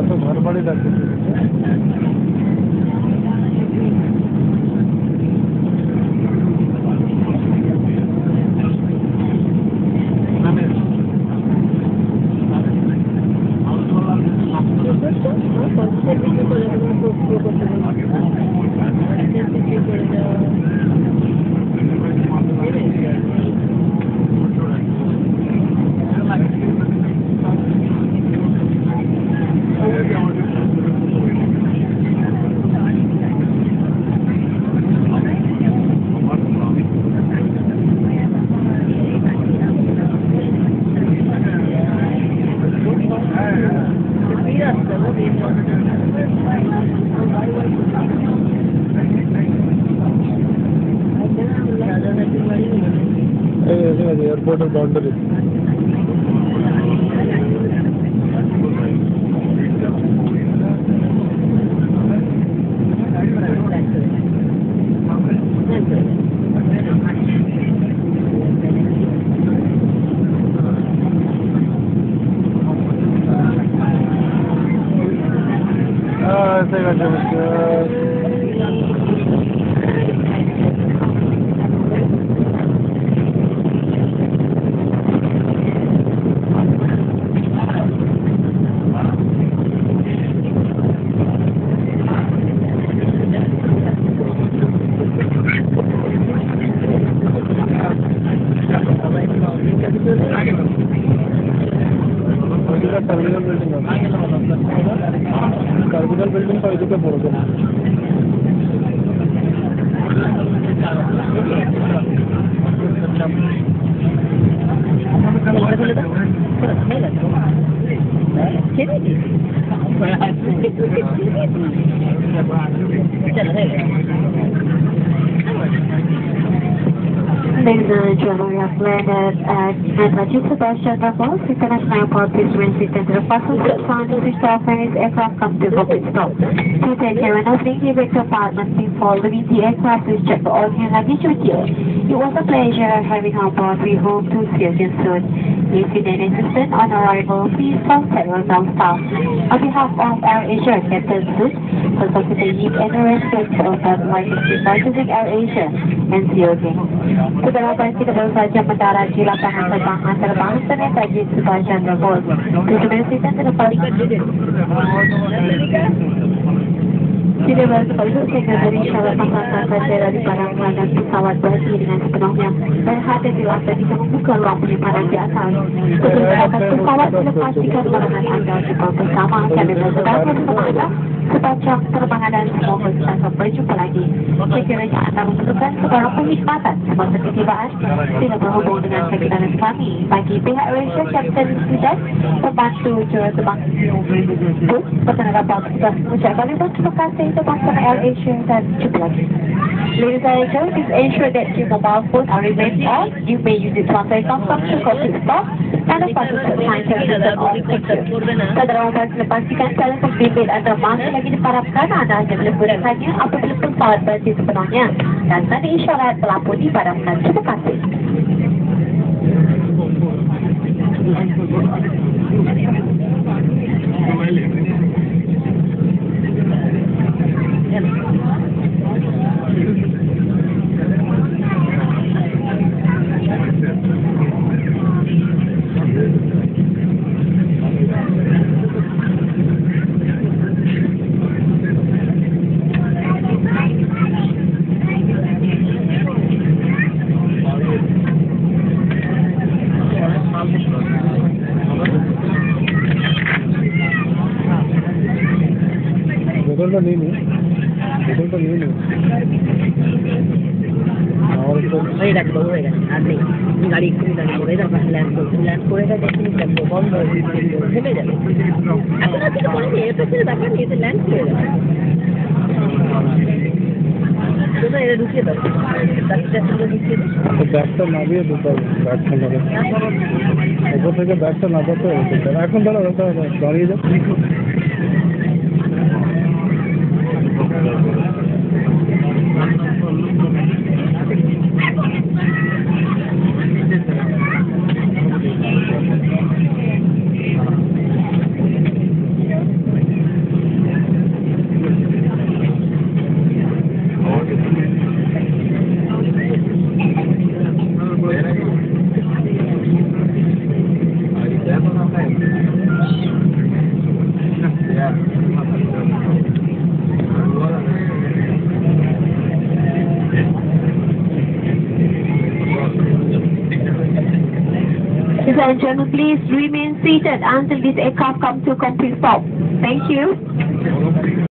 কত ঘর বাড়ি লাগছে। एयरपोर्ट बाउंड्री ऐसे टर्मिनल बिल्डिंग का इधर बोल दो Ladies and gentlemen, we have landed at Majid Sebastian Airport, International Airport. Please remain seated to the passenger sign to switch off when its aircraft comes to complete stop. Please take care when opening the evacuation compartment before leaving the aircraft. Please check all your luggage with you. It was a pleasure having on board. We hope to see you again soon. If you need assistance on arrival, please contact our ground staff. On behalf of AirAsia, Captain Soot, facilitating and respect of that like using AirAsia and see you again. Keberatan kita baru saja mendarat di lapangan terbang antarabangsa Majid Sebastian Airport. Dimensikan ke depan. Tidak bersepakat sehingga dari syarat pasang saja dari barang dan pesawat berdiri dengan sepenuhnya dan hadir di lantai bisa membuka ruang penyimpanan di atas. Sebelum berangkat pesawat, pastikan barangan anda dibawa bersama. Kami bersedar bersama anda sepanjang terbangan dan semoga kita sampai jumpa lagi. Sekiranya anda membutuhkan sebarang penghormatan semasa ketibaan, sila berhubung dengan sekretaris kami. Bagi pihak AirAsia, Kapten Sudan, pembantu juruterbang bus, petenaga petugas mengucapkan terima kasih untuk bangsa AirAsia dan jumpa lagi. Ladies and gentlemen, please ensure that your mobile phone are remain on. You may use it to answer consumption, complete stop, and the participant sign can be on picture. Saudara-saudara, pastikan kalian pembimbing anda masih lagi diharapkan anda hanya boleh gunakannya apabila pesawat berdiri sepenuhnya dan tanda isyarat pelampun dipadamkan. Terima kasih. গাড়ি এক্ষুনি দাঁড়িয়ে পড়ে যাবে land করে দেখুন বন্ধ থেমে যাবে এখন আর কিছু বলেনি এয়ারপোর্টের ব্যাপার নিয়ে ল্যান্ড করে যাবে এটা ঢুকিয়ে দাও ঢুকিয়ে দাও ব্যাগটা নামিয়ে দিতে হবে ব্যাগটা ধরে ওপর থেকে ব্যাগটা নামাতে হবে এখন দাঁড়িয়ে যাও Ladies and gentlemen, please remain seated until this aircraft comes to a complete stop. Thank you.